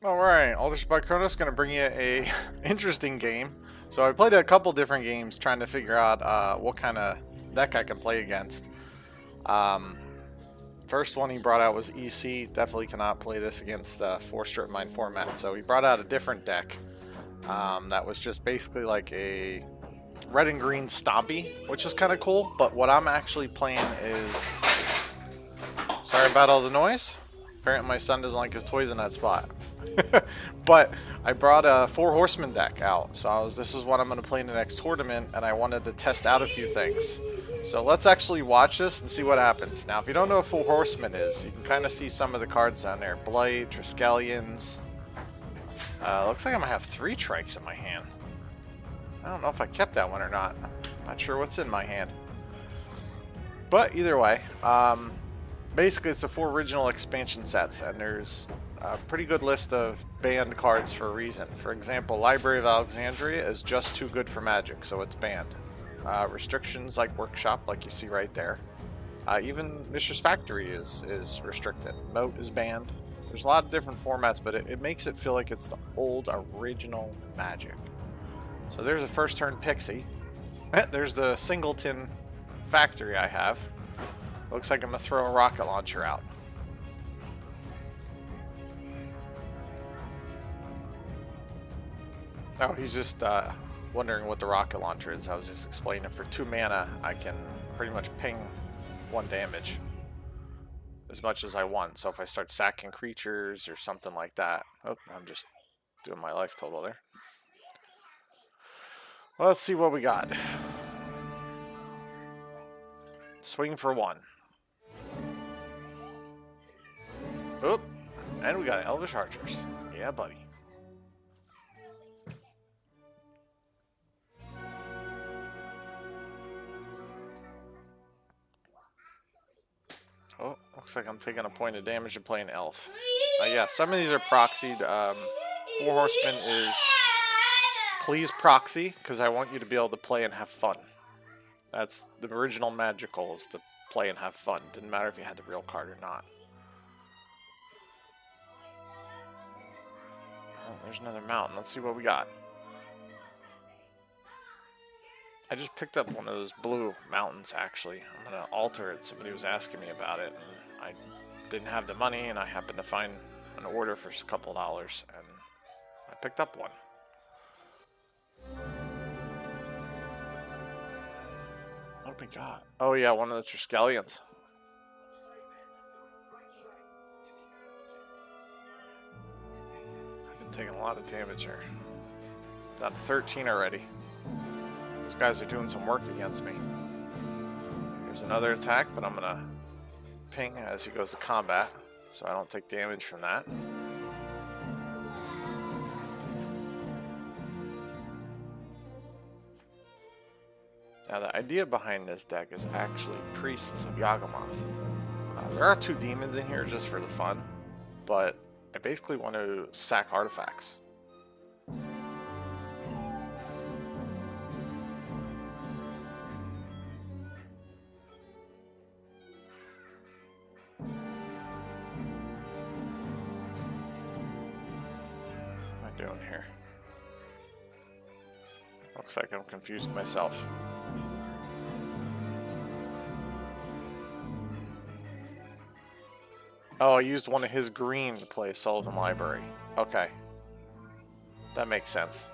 Alright, Aldrich by Kronos gonna bring you a interesting game. So I played a couple different games trying to figure out what kind of deck I can play against. First one he brought out was EC. Definitely cannot play this against Four Strip Mine format. So he brought out a different deck that was just basically like a red and green Stompy, which is kind of cool. But what I'm actually playing is... Sorry about all the noise. Apparently my son doesn't like his toys in that spot. But I brought a Four Horsemen deck out, so this is what I'm going to play in the next tournament, and I wanted to test out a few things. So let's actually watch this and see what happens. Now, if you don't know what Four Horsemen is, you can kind of see some of the cards down there. Blight, Triskelions. Looks like I'm going to have 3 Trikes in my hand. I don't know if I kept that one or not. Not sure what's in my hand. But either way, basically it's the 4 original expansion sets, and there's a pretty good list of banned cards for a reason. For example, Library of Alexandria is just too good for Magic, so it's banned. Restrictions like Workshop, like you see right there. Even Mishra's Factory is restricted. Moat is banned. There's a lot of different formats, but it makes it feel like it's the old original Magic. So there's a first turn Pixie. There's the Singleton Factory I have. Looks like I'm going to throw a rocket launcher out. Oh, he's just wondering what the rocket launcher is. I was just explaining for 2 mana, I can pretty much ping 1 damage as much as I want. So if I start sacking creatures or something like that. Oh, I'm just doing my life total there. Well, let's see what we got. Swing for 1. Oop. And we got Elvish Archers. Yeah, buddy. Oh, looks like I'm taking a point of damage to play an elf. Yeah, some of these are proxied. Four Horsemen is please proxy, because I want you to be able to play and have fun. That's the original Magic goal, is to play and have fun. Didn't matter if you had the real card or not. Oh, there's another mountain. Let's see what we got. I just picked up one of those blue mountains, actually. I'm going to alter it. Somebody was asking me about it, and I didn't have the money, and I happened to find an order for a couple dollars, and I picked up one. What we got? Oh yeah, one of the Triskelions. I've been taking a lot of damage here. Down to 13 already. These guys are doing some work against me. Here's another attack, but I'm gonna ping as he goes to combat, so I don't take damage from that. Now the idea behind this deck is actually Priests of Yawgmoth. There are 2 demons in here just for the fun, but I basically want to sack artifacts. Doing here? Looks like I'm confused myself. Oh, I used one of his green to play Sullivan Library. Okay. That makes sense.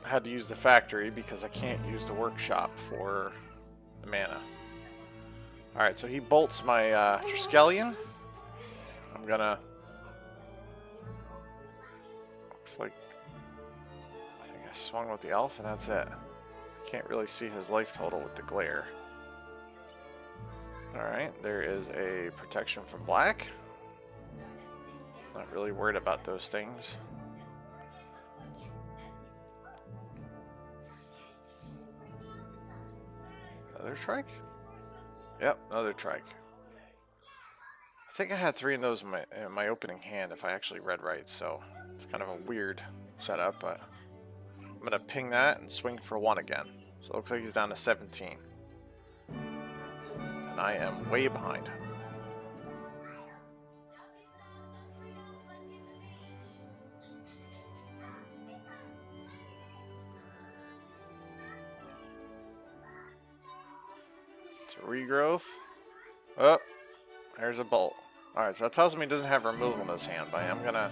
I had to use the factory because I can't use the workshop for the mana. Alright, so he bolts my Triskelion. I'm gonna... Looks like... I think I swung with the elf and that's it. Can't really see his life total with the glare. Alright, there is a protection from black. Not really worried about those things. Another trike? Yep, another trike. I think I had 3 of those in my opening hand if I actually read right, so it's kind of a weird setup, but I'm going to ping that and swing for 1 again. So it looks like he's down to 17. And I am way behind. It's a regrowth. Oh, there's a bolt. Alright, so that tells me he doesn't have removal in his hand, but I am going to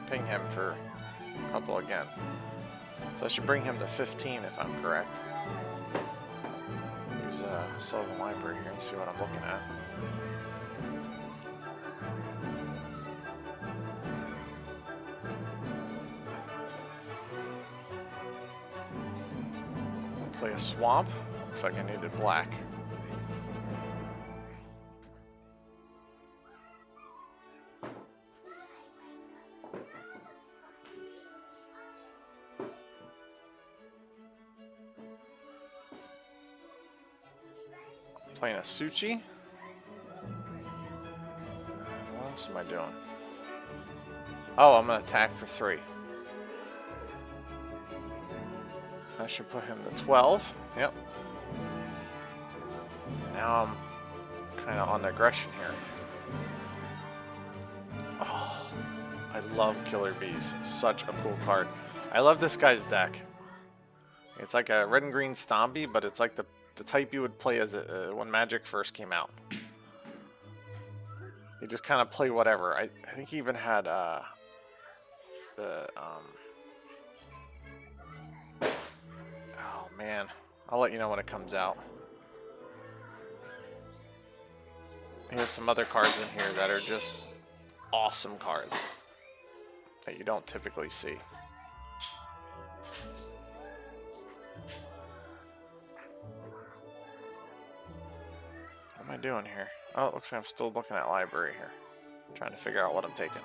ping him for a couple again. So I should bring him to 15 if I'm correct. Use a Sylvan Library here and see what I'm looking at. Play a swamp. Looks like I needed black. Playing a Suchi. What else am I doing? Oh, I'm going to attack for 3. I should put him to 12. Yep. Now I'm kind of on the aggression here. Oh, I love Killer Bees. Such a cool card. I love this guy's deck. It's like a red and green Stompy, but it's like the type you would play as when Magic first came out. You just kind of play whatever. I think he even had the oh man, I'll let you know when it comes out. He has some other cards in here that are just awesome cards that you don't typically see. What am I doing here? Oh, it looks like I'm still looking at library here. I'm trying to figure out what I'm taking.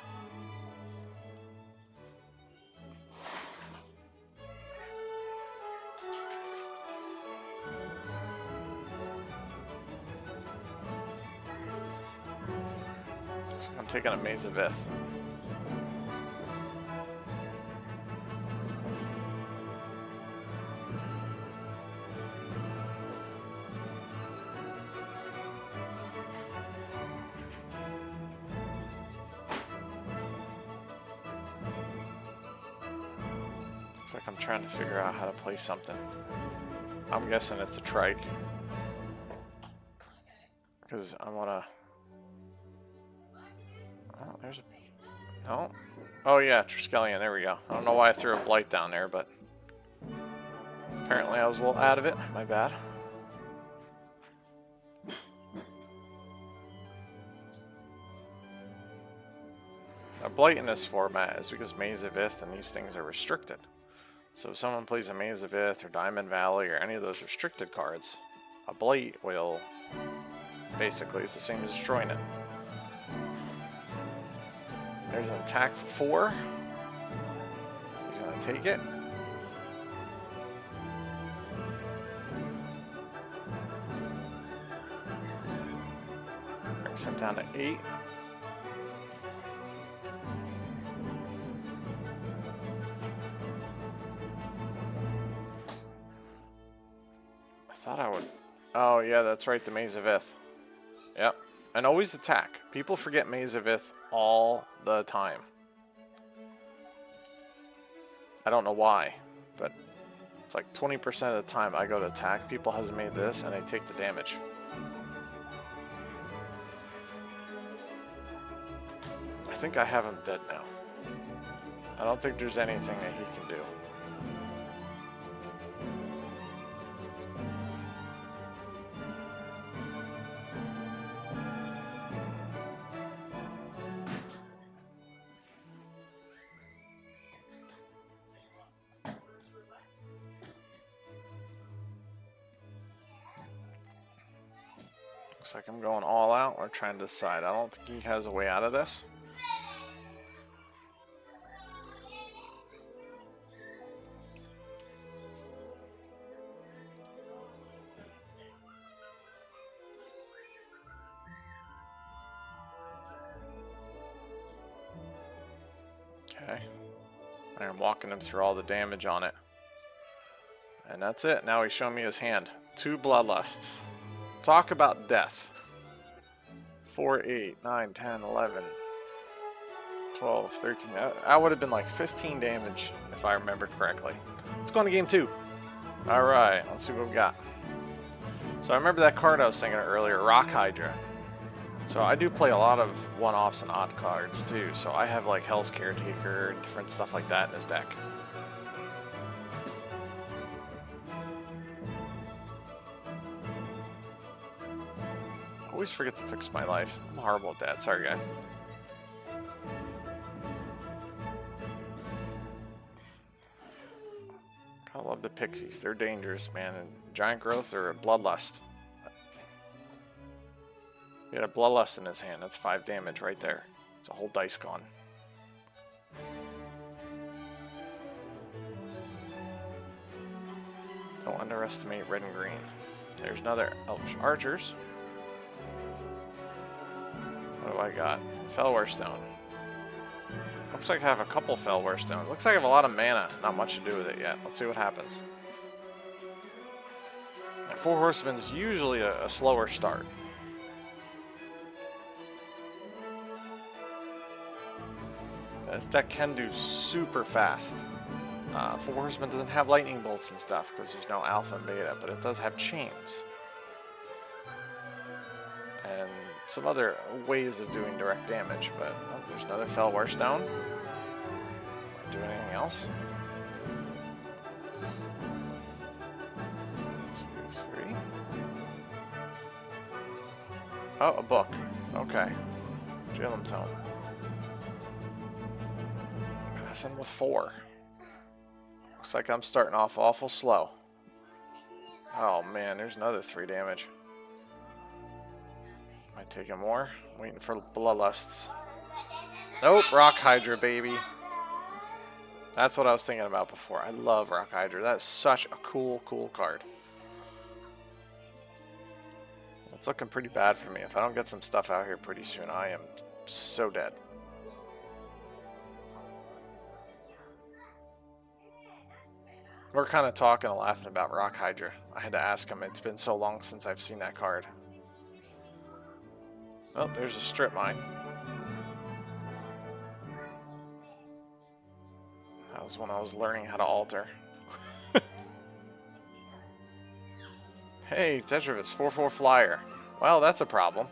Looks like I'm taking a Maze of Ith. Like I'm trying to figure out how to play something. I'm guessing it's a trike. Because I want to... Oh, there's a... No? Oh yeah, Triskelion, there we go. I don't know why I threw a Blight down there, but... Apparently I was a little out of it. My bad. A Blight in this format is because Maze of Ith and these things are restricted. So if someone plays a Maze of Ith or Diamond Valley or any of those restricted cards, a Blight will basically, it's the same as destroying it. There's an attack for 4. He's going to take it. Brings him down to 8. Thought I would. Oh yeah, that's right, the Maze of Ith. Yep. And always attack. People forget Maze of Ith all the time. I don't know why, but it's like 20% of the time I go to attack, people hesitate this and they take the damage. I think I have him dead now. I don't think there's anything that he can do. Looks like I'm going all out or trying to decide. I don't think he has a way out of this. Okay. I'm walking him through all the damage on it. And that's it. Now he's showing me his hand. 2 Bloodlusts. Talk about death. 4, 8, 9, 10, 11, 12, 13. That would have been like 15 damage if I remember correctly. Let's go on to game 2. Alright, let's see what we got. So I remember that card I was thinking of earlier, Rock Hydra. So I do play a lot of one-offs and odd cards too. So I have like Hell's Caretaker and different stuff like that in this deck. I always forget to fix my life. I'm horrible at that. Sorry, guys. I love the pixies. They're dangerous, man. And giant growth or bloodlust. He had a bloodlust in his hand. That's 5 damage right there. It's a whole dice gone. Don't underestimate red and green. There's another Elvish Archers. What do I got? Fellware Stone. Looks like I have a couple Fellware Stones. Looks like I have a lot of mana. Not much to do with it yet. Let's see what happens. And Four Horsemen is usually a slower start. This deck can do super fast. Four Horsemen doesn't have lightning bolts and stuff because there's no alpha and beta, but it does have chains. And some other ways of doing direct damage, but oh, there's another Fellware Stone. Do anything else? 2, 3. Oh, a book. Okay. Jilum Tome. Passing with 4. Looks like I'm starting off awful slow. Oh man, there's another 3 damage. Am I taking more? I'm waiting for bloodlusts. Nope, Rock Hydra, baby. That's what I was thinking about before. I love Rock Hydra. That's such a cool card. It's looking pretty bad for me. If I don't get some stuff out here pretty soon, I am so dead. We're kind of talking and laughing about Rock Hydra. I had to ask him. It's been so long since I've seen that card. Oh, there's a strip mine. That was when I was learning how to alter. Hey, Tetravis, 4/4 flyer. Well, that's a problem.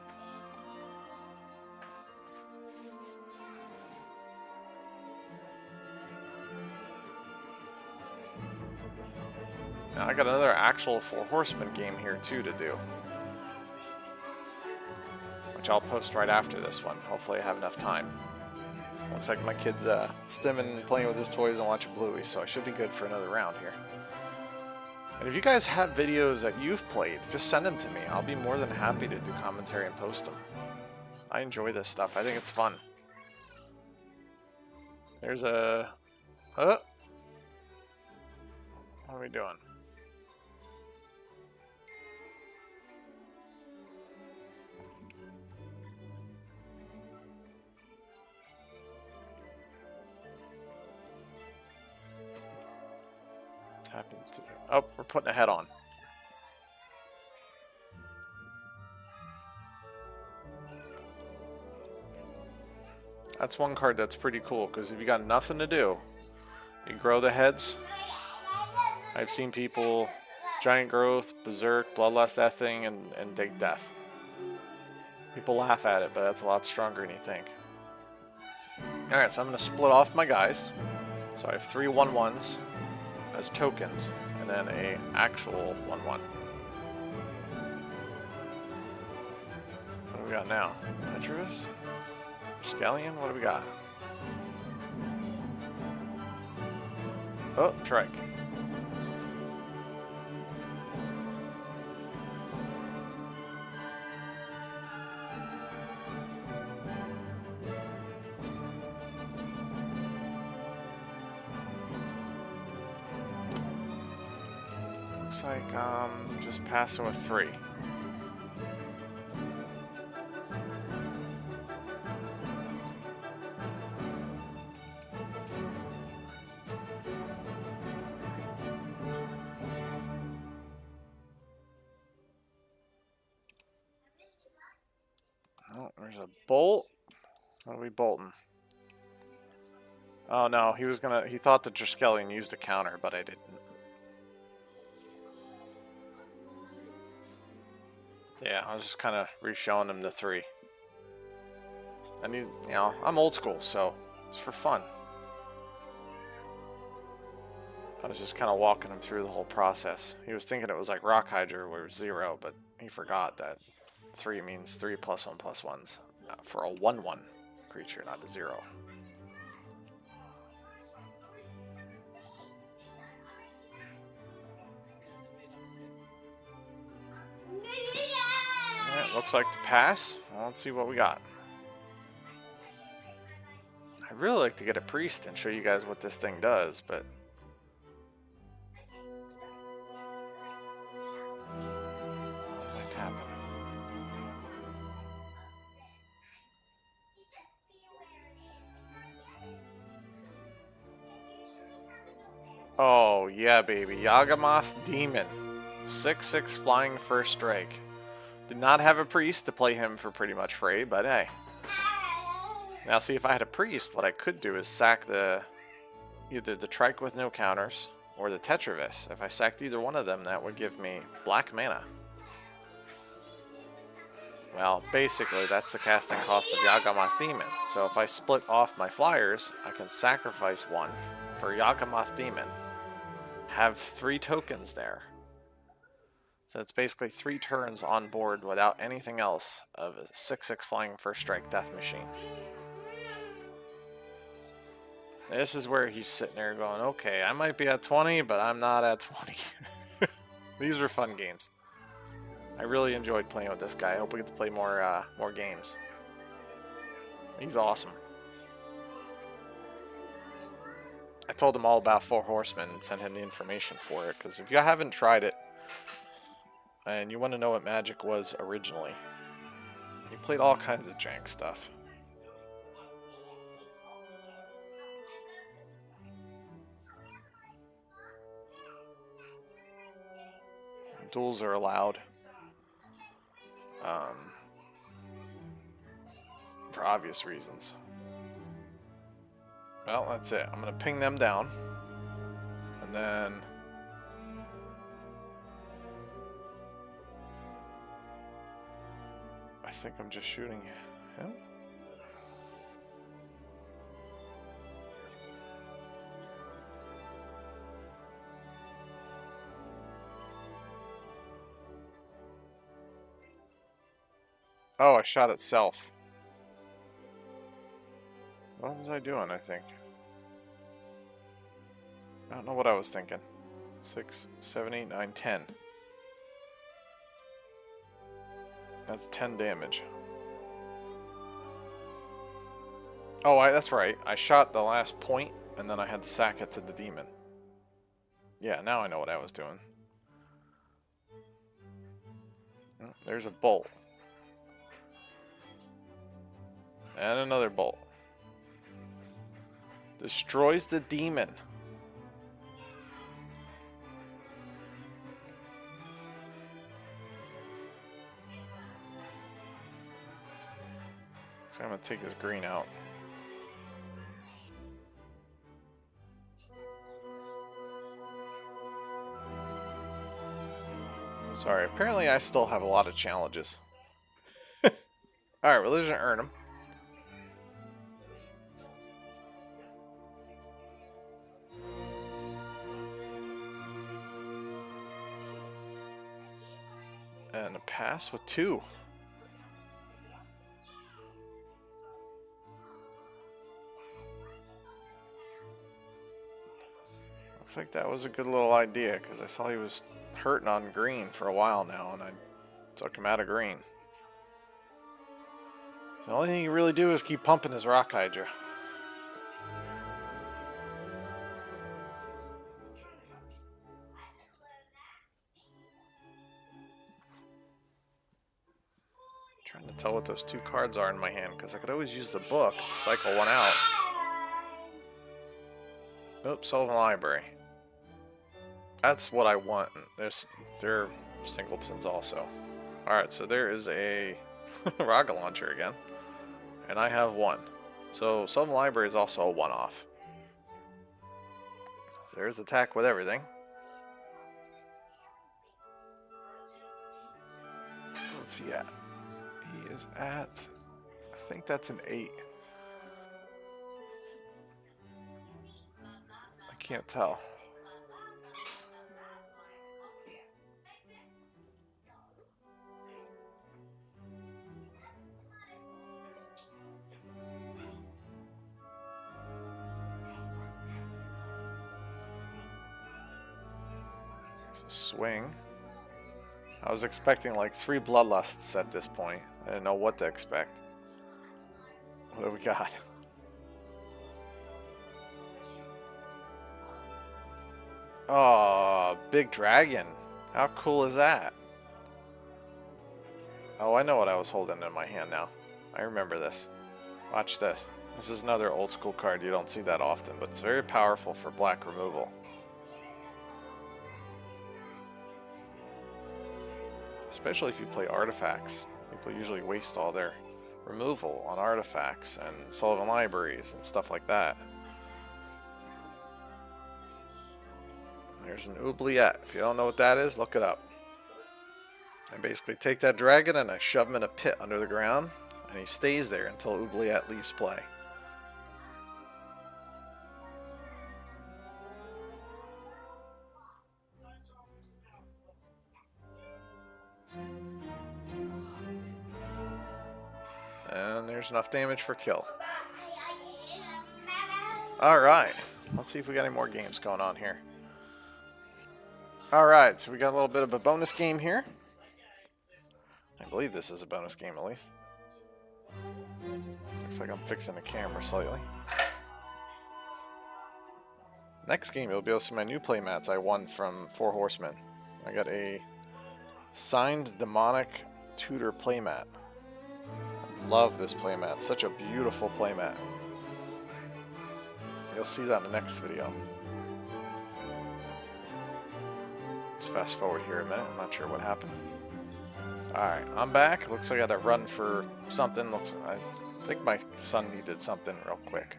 Now I got another actual Four Horsemen game here too to do, which I'll post right after this one. Hopefully I have enough time. Looks like my kid's stimming and playing with his toys and watching Bluey, so I should be good for another round here. And if you guys have videos that you've played, just send them to me. I'll be more than happy to do commentary and post them. I enjoy this stuff. I think it's fun. There's a... What are we doing? Tap into... Oh, we're putting a head on. That's one card that's pretty cool, because if you got nothing to do, you grow the heads. I've seen people giant growth, berserk, bloodlust that thing, and dig death. People laugh at it, but that's a lot stronger than you think. Alright, so I'm going to split off my guys. So I have 3 1/1s as tokens, and then a actual 1/1. What do we got now? Tetris? Scallion? What do we got? Oh, trike. Looks like just passing with 3. Oh, there's a bolt. What are we bolting? Oh no, he thought the Triskelion used a counter, but I didn't. Yeah, I was just kind of re-showing him the 3. And you know, I'm old school, so it's for fun. I was just kind of walking him through the whole process. He was thinking it was like Rock Hydra where it was 0, but he forgot that 3 means 3 +1/+1s for a 1/1 creature, not a 0. Alright, looks like the pass. Well, let's see what we got. I'd really like to get a priest and show you guys what this thing does, but what might happen? Oh yeah, baby, Yawgmoth Demon, 6/6 flying first strike. Did not have a priest to play him for pretty much free, but hey. Now see, if I had a priest, what I could do is sack either the Trike with no counters or the Tetravis. If I sacked either one of them, that would give me black mana. Well, basically, that's the casting cost of Yawgmoth Demon. So if I split off my flyers, I can sacrifice one for Yawgmoth Demon. Have 3 tokens there. So it's basically 3 turns on board without anything else of a 6/6 flying first strike death machine. This is where he's sitting there going, okay, I might be at 20, but I'm not at 20. These were fun games. I really enjoyed playing with this guy. I hope we get to play more games. He's awesome. I told him all about Four Horsemen and sent him the information for it, because if you haven't tried it, and you want to know what Magic was originally, you played all kinds of jank stuff. Duels are allowed. For obvious reasons. Well, that's it. I'm going to ping them down. And then I think I'm just shooting him. Oh, I shot itself. What was I doing, I think? I don't know what I was thinking. 6, 7, 8, 9, 10. That's 10 damage. Oh, that's right. I shot the last point, and then I had to sack it to the demon. Yeah, now I know what I was doing. Oh, there's a bolt. And another bolt. Destroys the demon. So I'm going to take his green out. Sorry, apparently I still have a lot of challenges. Alright, Religion earn them. And a pass with 2. Looks like that was a good little idea, because I saw he was hurting on green for a while now, and I took him out of green. So the only thing you really do is keep pumping his Rock Hydra. Trying to tell what those 2 cards are in my hand, because I could always use the book and cycle one out. Oops, Sylvan Library. That's what I want. They're singletons also. Alright, so there is a rocket launcher again. And I have 1. So Sylvan Library is also a 1-off. So there's attack with everything. Let's he at? He is at, I think that's an 8. I can't tell. Swing. I was expecting like 3 bloodlusts at this point. I didn't know what to expect. What do we got? Oh, big dragon. How cool is that? Oh, I know what I was holding in my hand now. I remember this. Watch this. This is another old school card. You don't see that often, but it's very powerful for black removal. Especially if you play artifacts. People usually waste all their removal on artifacts and Sullivan libraries and stuff like that. There's an oubliette. If you don't know what that is, look it up. I basically take that dragon and I shove him in a pit under the ground, and he stays there until oubliette leaves play. And there's enough damage for kill. Alright, let's see if we got any more games going on here. Alright, so we got a little bit of a bonus game here. I believe this is a bonus game at least. Looks like I'm fixing the camera slightly. Next game, you'll be able to see my new playmats I won from Four Horsemen. I got a signed demonic tutor playmat. Love this playmat. Such a beautiful playmat. You'll see that in the next video. Let's fast forward here a minute. I'm not sure what happened. Alright, I'm back. Looks like I got to run for something. I think my son needed something real quick.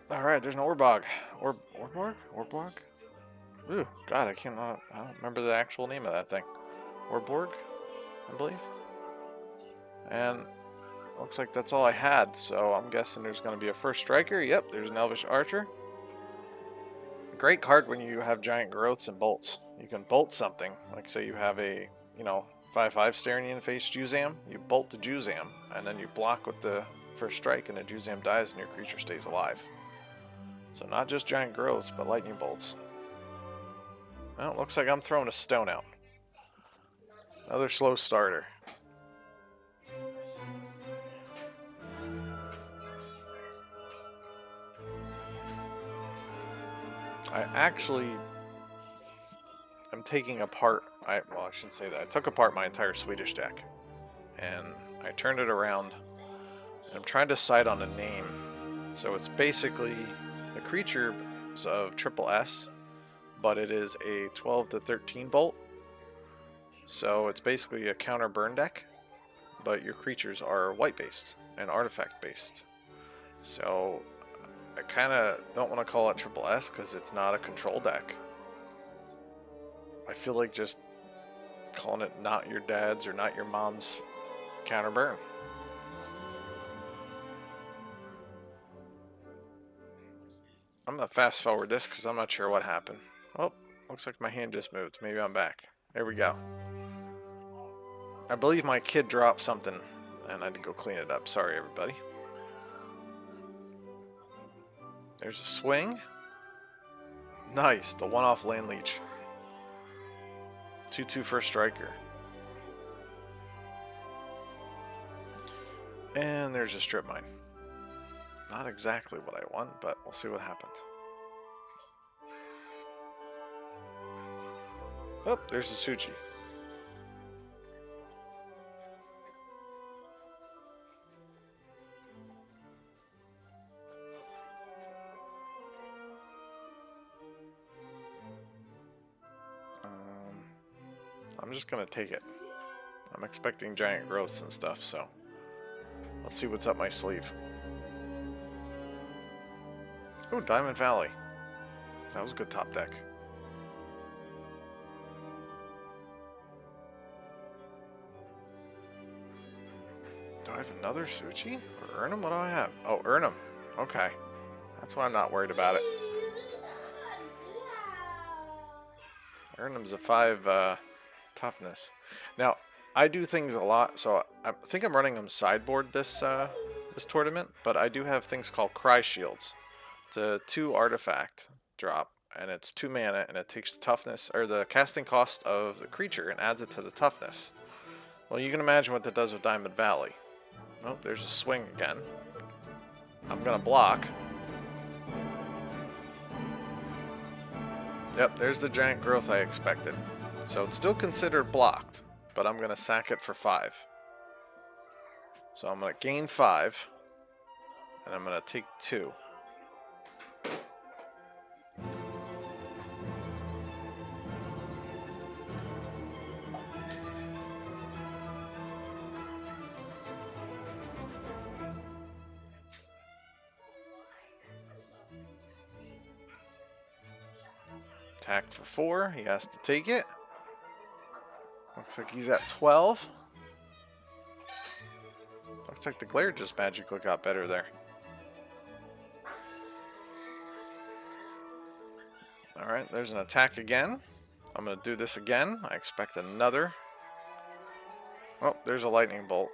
Alright, there's an Orbog. Orborg? Ooh, God, I don't remember the actual name of that thing. Orborg, I believe. And looks like that's all I had, so I'm guessing there's going to be a first striker. Yep, there's an Elvish Archer. Great card when you have giant growths and bolts. You can bolt something, like say you have a, 5/5 staring you in the face Juzam. You bolt the Juzam, and then you block with the first strike, and the Juzam dies and your creature stays alive. So not just giant growths, but lightning bolts. Well, it looks like I'm throwing a stone out. Another slow starter. I actually am taking apart, I shouldn't say that. I took apart my entire Swedish deck, and I turned it around, and I'm trying to decide on a name. So it's basically the creatures of triple S, but it is a 12 to 13 bolt. So it's basically a counter burn deck, but your creatures are white based and artifact based. So I kind of don't want to call it triple S because it's not a control deck. I feel like just calling it not your dad's or not your mom's counter burn. I'm going to fast forward this because I'm not sure what happened. Oh, looks like my hand just moved. Maybe I'm back. There we go. I believe my kid dropped something and I had to go clean it up. Sorry, everybody. There's a swing. Nice, the one-off land leech. 2/2 for a striker. And there's a strip mine. Not exactly what I want, but we'll see what happens. Oh, there's a Suji. I'm just gonna take it. I'm expecting giant growths and stuff, so let's see what's up my sleeve. Ooh, Diamond Valley. That was a good top deck. Do I have another Suchi? Or Urnum? What do I have? Oh, Urnum. Okay. That's why I'm not worried about it. Urnum's a 5 toughness. Now, I do things a lot, so I think I'm running them sideboard this this tournament, but I do have things called Cry Shields. It's a 2 artifact drop, and it's 2 mana, and it takes the toughness, or the casting cost of the creature, and adds it to the toughness. Well, you can imagine what that does with Diamond Valley. Oh, there's a swing again. I'm gonna block. Yep, there's the giant growth I expected. So it's still considered blocked, but I'm gonna sack it for 5. So I'm gonna gain 5, and I'm gonna take 2. Attack for 4. He has to take it. Looks like he's at 12. Looks like the glare just magically got better there. Alright, there's an attack again. I'm going to do this again. I expect another. Oh, there's a lightning bolt.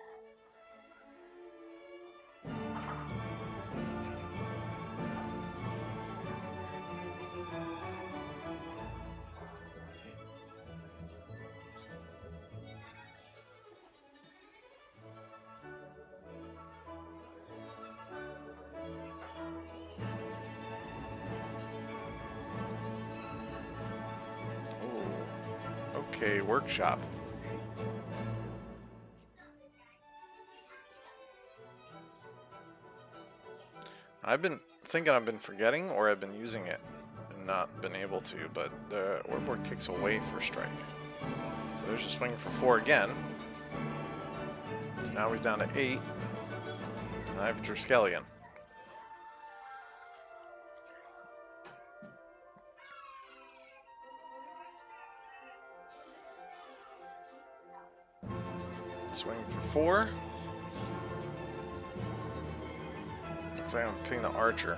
Okay, workshop. I've been thinking I've been forgetting, or I've been using it and not been able to, but the Orborg takes away for strike. So there's a swing for 4 again. So now he's down to 8. And I have Triskelion. Swing for 4. Looks like I'm picking the archer.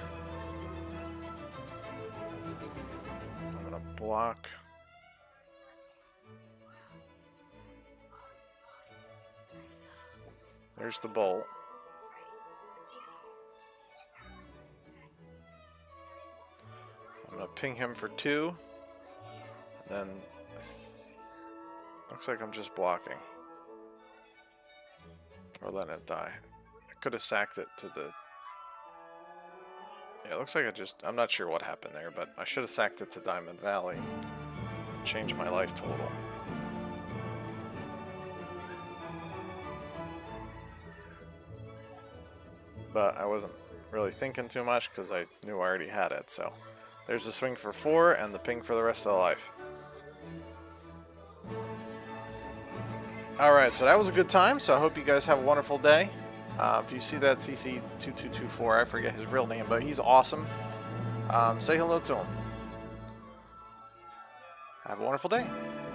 I'm gonna block. There's the bolt. I'm gonna ping him for 2. And then looks like I'm just blocking. Or letting it die. I could have sacked it to the... Yeah, it looks like I'm not sure what happened there, but I should have sacked it to Diamond Valley. Change my life total. But I wasn't really thinking too much because I knew I already had it, so... There's the swing for 4 and the ping for the rest of the life. Alright, so that was a good time, so I hope you guys have a wonderful day. If you see that CC2224, I forget his real name, but he's awesome. Say hello to him. Have a wonderful day.